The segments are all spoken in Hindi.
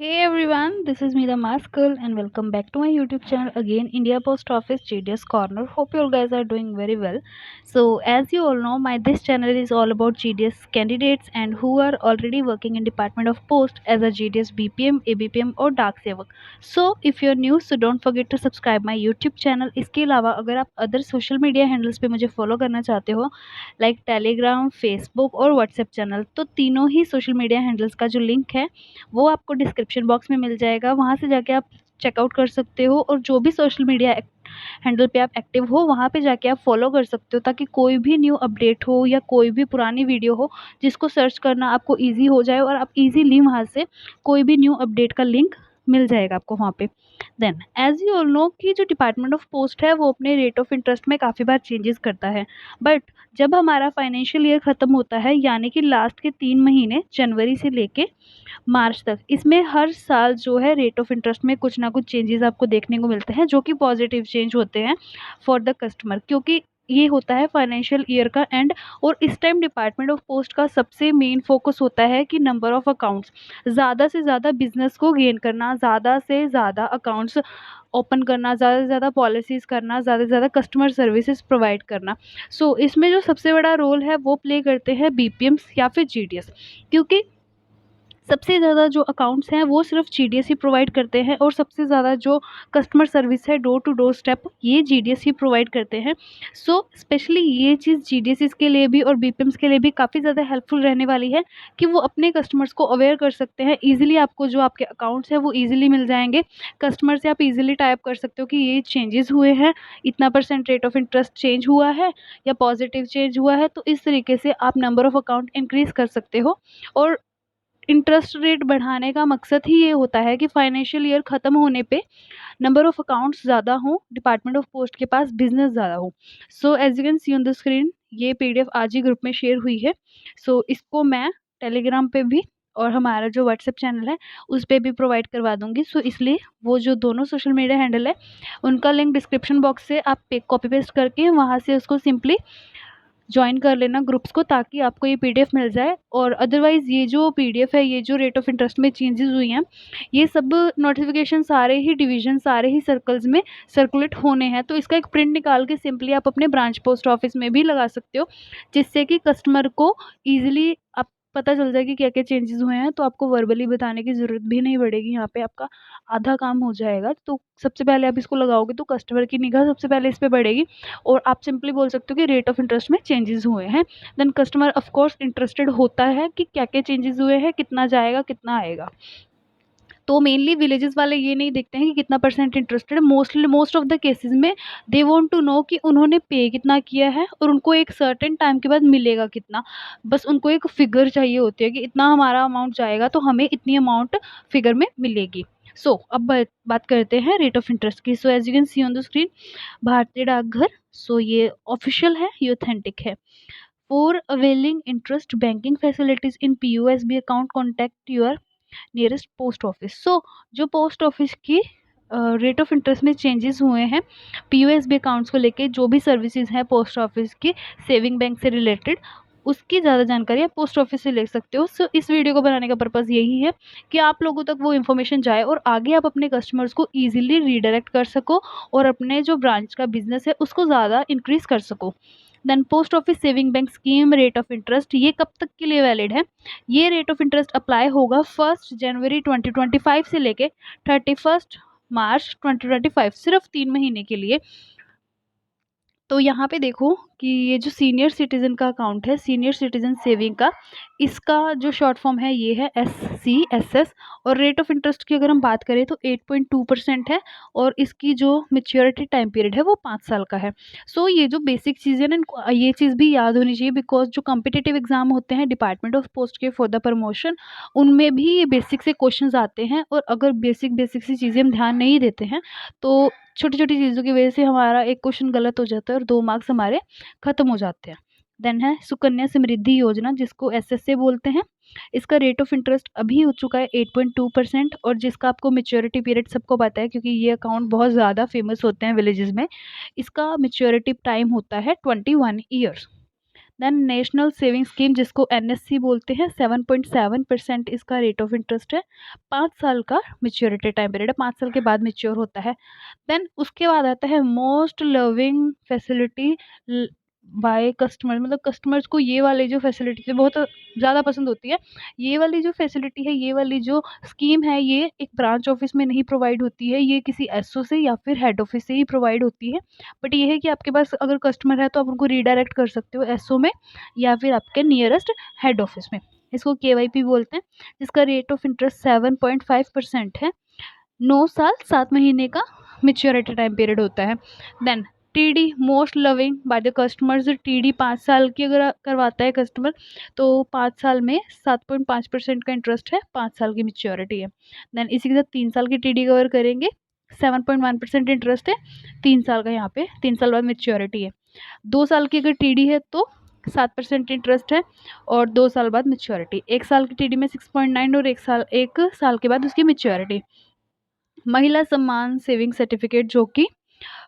Hey everyone, this is Meera Maskal and welcome back to my YouTube channel again, India Post Office GDS Corner. Hope you all guys are doing very well. So as you all know, my this channel is all about GDS candidates and who are already working in Department of Post as a GDS BPM, ABPM और डाक सेवक. So if you're new, so don't forget to subscribe my YouTube channel. इसके अलावा अगर आप अदर सोशल मीडिया हैंडल्स पे मुझे फॉलो करना चाहते हो लाइक टेलीग्राम, फेसबुक और व्हाट्सएप चैनल, तो तीनों ही सोशल मीडिया हैंडल्स का जो लिंक है वो आपको डिस्क्रिप्शन बॉक्स में मिल जाएगा। वहाँ से जाके आप चेकआउट कर सकते हो और जो भी सोशल मीडिया हैंडल पे आप एक्टिव हो वहाँ पे जाके आप फॉलो कर सकते हो, ताकि कोई भी न्यू अपडेट हो या कोई भी पुरानी वीडियो हो जिसको सर्च करना आपको ईजी हो जाए और आप ईजीली वहाँ से कोई भी न्यू अपडेट का लिंक मिल जाएगा आपको वहाँ पे। Then as you all know कि जो डिपार्टमेंट ऑफ पोस्ट है वो अपने रेट ऑफ इंटरेस्ट में काफ़ी बार चेंजेस करता है, बट जब हमारा फाइनेंशियल ईयर ख़त्म होता है यानी कि लास्ट के 3 महीने जनवरी से लेके मार्च तक, इसमें हर साल जो है रेट ऑफ इंटरेस्ट में कुछ ना कुछ चेंजेस आपको देखने को मिलते हैं जो कि पॉजिटिव चेंज होते हैं फॉर द कस्टमर, क्योंकि ये होता है फाइनेंशियल ईयर का एंड। और इस टाइम डिपार्टमेंट ऑफ पोस्ट का सबसे मेन फोकस होता है कि नंबर ऑफ़ अकाउंट्स, ज़्यादा से ज़्यादा बिजनेस को गेन करना, ज़्यादा से ज़्यादा अकाउंट्स ओपन करना, ज़्यादा से ज़्यादा पॉलिसीज़ करना, ज़्यादा से ज़्यादा कस्टमर सर्विसेज प्रोवाइड करना। सो इसमें जो सबसे बड़ा रोल है वो प्ले करते हैं बीपीएम्स या फिर जीडीएस, क्योंकि सबसे ज़्यादा जो अकाउंट्स हैं वो सिर्फ जीडीएस ही प्रोवाइड करते हैं और सबसे ज़्यादा जो कस्टमर सर्विस है डोर टू डोर स्टेप ये जीडीएस ही प्रोवाइड करते हैं। सो स्पेशली ये चीज़ जीडीएस के लिए भी और बीपीएम्स के लिए भी काफ़ी ज़्यादा हेल्पफुल रहने वाली है कि वो अपने कस्टमर्स को अवेयर कर सकते हैं ईजिली। आपको जो आपके अकाउंट्स हैं वो ईजिली मिल जाएंगे, कस्टमर से आप ईजिली टाइप कर सकते हो कि ये चेंजेस हुए हैं, इतना % रेट ऑफ इंटरेस्ट चेंज हुआ है या पॉजिटिव चेंज हुआ है। तो इस तरीके से आप नंबर ऑफ़ अकाउंट इंक्रीज़ कर सकते हो। और इंटरेस्ट रेट बढ़ाने का मकसद ही ये होता है कि फाइनेंशियल ईयर ख़त्म होने पे नंबर ऑफ़ अकाउंट्स ज़्यादा हों, डिपार्टमेंट ऑफ पोस्ट के पास बिज़नेस ज़्यादा हो। सो as you can see on the screen, ये पीडीएफ आज ही ग्रुप में शेयर हुई है। सो इसको मैं टेलीग्राम पे भी और हमारा जो व्हाट्सएप चैनल है उस पे भी प्रोवाइड करवा दूँगी। सो इसलिए वो जो दोनों सोशल मीडिया हैंडल है उनका लिंक डिस्क्रिप्शन बॉक्स से आप पे कॉपी पेस्ट करके वहाँ से उसको सिंपली जॉइन कर लेना ग्रुप्स को, ताकि आपको ये पीडीएफ मिल जाए। और अदरवाइज़ ये जो पीडीएफ है, ये जो रेट ऑफ़ इंटरेस्ट में चेंजेस हुई हैं, ये सब नोटिफिकेशन सारे ही डिवीज़न, सारे ही सर्कल्स में सर्कुलेट होने हैं। तो इसका एक प्रिंट निकाल के सिंपली आप अपने ब्रांच पोस्ट ऑफिस में भी लगा सकते हो, जिससे कि कस्टमर को ईज़िली आप पता चल जाए कि क्या-क्या चेंजेस हुए हैं। तो आपको वर्बली बताने की ज़रूरत भी नहीं पड़ेगी, यहाँ पे आपका आधा काम हो जाएगा। तो सबसे पहले आप इसको लगाओगे तो कस्टमर की निगाह सबसे पहले इस पे बढ़ेगी और आप सिंपली बोल सकते हो कि रेट ऑफ इंटरेस्ट में चेंजेस हुए हैं। Then customer of course interested होता है कि क्या-क्या चेंजेस हुए हैं, कितना जाएगा, कितना आएगा। तो मेनली विलेजेस वाले ये नहीं देखते हैं कि कितना % इंटरेस्टेड है, मोस्ट ऑफ द केसेस में दे वांट टू नो कि उन्होंने पे कितना किया है और उनको एक सर्टेन टाइम के बाद मिलेगा कितना। बस उनको एक फिगर चाहिए होती है कि इतना हमारा अमाउंट जाएगा तो हमें इतनी अमाउंट फिगर में मिलेगी। अब बात करते हैं रेट ऑफ इंटरेस्ट की। So as you can see on the screen, भारतीय डाकघर, सो ये ऑफ़िशियल है, ये ऑथेंटिक है। For availing interest banking facilities in POSB account contact your nearest post office. जो पोस्ट ऑफिस की रेट ऑफ इंटरेस्ट में चेंजेस हुए हैं पीओएसबी अकाउंट्स को लेके, जो भी सर्विसेज हैं पोस्ट ऑफिस की सेविंग बैंक से रिलेटेड, उसकी ज़्यादा जानकारी आप पोस्ट ऑफिस से ले सकते हो। इस वीडियो को बनाने का पर्पज़ यही है कि आप लोगों तक वो इन्फॉर्मेशन जाए और आगे आप अपने कस्टमर्स को ईजिली रीडायरेक्ट कर सको और अपने जो ब्रांच का बिजनेस है उसको ज़्यादा इंक्रीज़ कर सको। Then post office saving bank scheme rate of interest, ये कब तक के लिए वैलिड है? ये रेट ऑफ इंटरेस्ट अप्लाई होगा 1 जनवरी 2025 से लेके 31 मार्च 2025, सिर्फ 3 महीने के लिए। तो यहाँ पे देखो कि ये जो सीनियर सिटीज़न का अकाउंट है, सीनियर सिटीज़न सेविंग का, इसका जो शॉर्ट फॉर्म है ये है SCSS। और रेट ऑफ इंटरेस्ट की अगर हम बात करें तो 8.2% है और इसकी जो मैच्योरिटी टाइम पीरियड है वो 5 साल का है। ये जो बेसिक चीज़ें ना, इनको ये चीज़ भी याद होनी चाहिए, बिकॉज जो कॉम्पिटिटिव एग्जाम होते हैं डिपार्टमेंट ऑफ पोस्ट के फॉर द प्रमोशन, उनमें भी ये बेसिक से क्वेश्चंस आते हैं। और अगर बेसिक सी चीज़ें हम ध्यान नहीं देते हैं तो छोटी-छोटी चीज़ों की वजह से हमारा एक क्वेश्चन गलत हो जाता है और 2 मार्क्स हमारे ख़त्म हो जाते हैं। देन है सुकन्या समृद्धि योजना, जिसको एसएसए बोलते हैं। इसका रेट ऑफ इंटरेस्ट अभी हो चुका है 8.2% और जिसका आपको मैच्योरिटी पीरियड सबको पता है, क्योंकि ये अकाउंट बहुत ज़्यादा फेमस होते हैं विलेजेस में। इसका मैच्योरिटी टाइम होता है 21 years. Then national saving scheme जिसको एनएससी बोलते हैं, 7.7% इसका रेट ऑफ इंटरेस्ट है। 5 साल का मेच्योरिटी टाइम पीरियड है, 5 साल के बाद मेच्योर होता है। देन उसके बाद आता है most loving facility by customer, मतलब कस्टमर्स को ये वाली जो फैसिलिटी है बहुत ज़्यादा पसंद होती है। ये वाली जो फैसिलिटी है, ये वाली जो स्कीम है, ये एक ब्रांच ऑफिस में नहीं प्रोवाइड होती है, ये किसी एसओ से या फिर हेड ऑफिस से ही प्रोवाइड होती है। बट ये है कि आपके पास अगर कस्टमर है तो आप उनको रीडायरेक्ट कर सकते हो एसओ में या फिर आपके नियरेस्ट हेड ऑफिस में। इसको केवाईपी बोलते हैं, जिसका रेट ऑफ इंटरेस्ट 7.5% है। 9 साल 7 महीने का मेच्योरिटी टाइम पीरियड होता है। Then TD most loving by the customers, TD 5 साल की अगर करवाता है कस्टमर तो 5 साल में 7.5% का इंटरेस्ट है, 5 साल की मेच्योरिटी है। देन इसी के साथ 3 साल की टीडी कवर करेंगे, 7.1% इंटरेस्ट है, 3 साल का यहाँ पे 3 साल बाद मेच्योरिटी है। 2 साल की अगर टीडी है तो 7% इंटरेस्ट है और 2 साल बाद मेच्योरिटी। 1 साल की टीडी में 6.9 और 1 साल के बाद उसकी मेच्योरिटी। महिला सम्मान सेविंग सर्टिफिकेट जो कि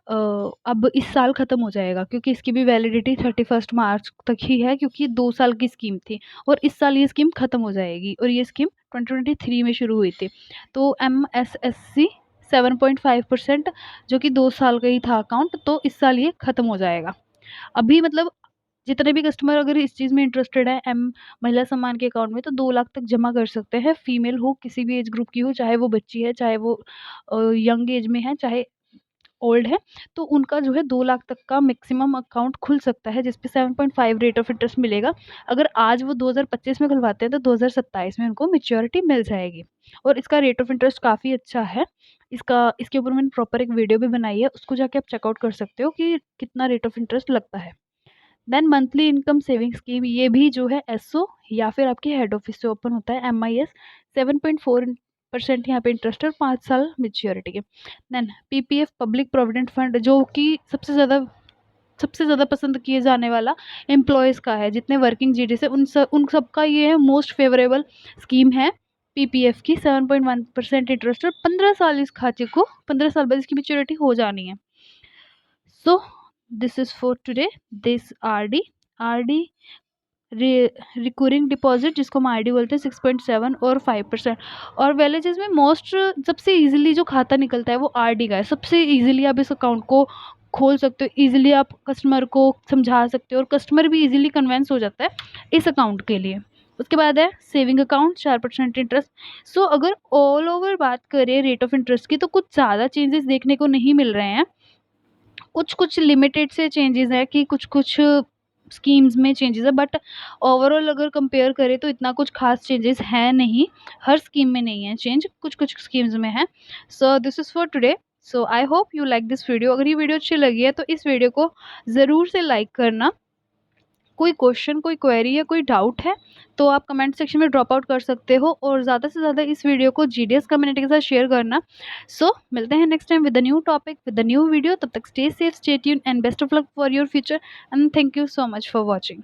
अब इस साल ख़त्म हो जाएगा, क्योंकि इसकी भी वैलिडिटी 31 मार्च तक ही है, क्योंकि 2 साल की स्कीम थी और इस साल ये स्कीम ख़त्म हो जाएगी और ये स्कीम 2023 में शुरू हुई थी। तो MSSC 7.5% जो कि 2 साल का ही था अकाउंट, तो इस साल ये ख़त्म हो जाएगा। अभी मतलब जितने भी कस्टमर अगर इस चीज़ में इंटरेस्टेड है एम महिला सम्मान के अकाउंट में, तो 2 लाख तक जमा कर सकते हैं। फीमेल हो, किसी भी एज ग्रुप की हो, चाहे वो बच्ची है, चाहे वो यंग एज में है, चाहे ओल्ड है, तो उनका जो है 2 लाख तक का मैक्सिमम अकाउंट खुल सकता है, जिसपे 7.5 रेट ऑफ इंटरेस्ट मिलेगा। अगर आज वो 2025 में खुलवाते हैं तो 2027 में उनको मेच्योरिटी मिल जाएगी और इसका रेट ऑफ इंटरेस्ट काफ़ी अच्छा है। इसके ऊपर मैंने प्रॉपर एक वीडियो भी बनाई है, उसको जाके आप चेकआउट कर सकते हो कि कितना रेट ऑफ इंटरेस्ट लगता है। Then monthly income saving scheme, ये भी जो है एसओ या फिर आपके हेड ऑफिस से ओपन होता है। MIS 7.4% यहाँ पे इंटरेस्ट है और 5 साल मेच्योरिटी के। Then PPF public provident fund, जो कि सबसे ज़्यादा पसंद किए जाने वाला एम्प्लॉयज़ का है, जितने वर्किंग जीडी से उन सब का ये है मोस्ट फेवरेबल स्कीम है। PPF की 7.1% इंटरेस्ट और 15 साल इस खाते को 15 साल बाद इसकी मेच्योरिटी हो जानी है। So this is for today. This R D recurring deposit जिसको हम RD बोलते हैं 6.7 और 5%। और विलेजेस में मोस्ट सबसे इजीली जो खाता निकलता है वो RD का है। सबसे इजीली आप इस अकाउंट को खोल सकते हो, इजीली आप कस्टमर को समझा सकते हो और कस्टमर भी इजीली कन्वेंस हो जाता है इस अकाउंट के लिए। उसके बाद है सेविंग अकाउंट 4% इंटरेस्ट। सो अगर ऑल ओवर बात करें रेट ऑफ इंटरेस्ट की, तो कुछ ज़्यादा चेंजेस देखने को नहीं मिल रहे हैं। कुछ कुछ लिमिटेड से चेंजेस है कि कुछ कुछ स्कीम्स में चेंजेस है, बट ओवरऑल अगर कंपेयर करें तो इतना कुछ खास चेंजेस है नहीं। हर स्कीम में नहीं है चेंज, कुछ कुछ स्कीम्स में है। So this is for today. So I hope you like this video. अगर ये वीडियो अच्छी लगी है तो इस वीडियो को ज़रूर से लाइक करना। कोई क्वेश्चन, कोई क्वेरी या कोई डाउट है तो आप कमेंट सेक्शन में ड्रॉप आउट कर सकते हो और ज़्यादा से ज़्यादा इस वीडियो को GDS कम्युनिटी के साथ शेयर करना। सो मिलते हैं next time with a new topic, with a new video. तब तक stay safe, stay tune and best of luck for your future and thank you so much for watching.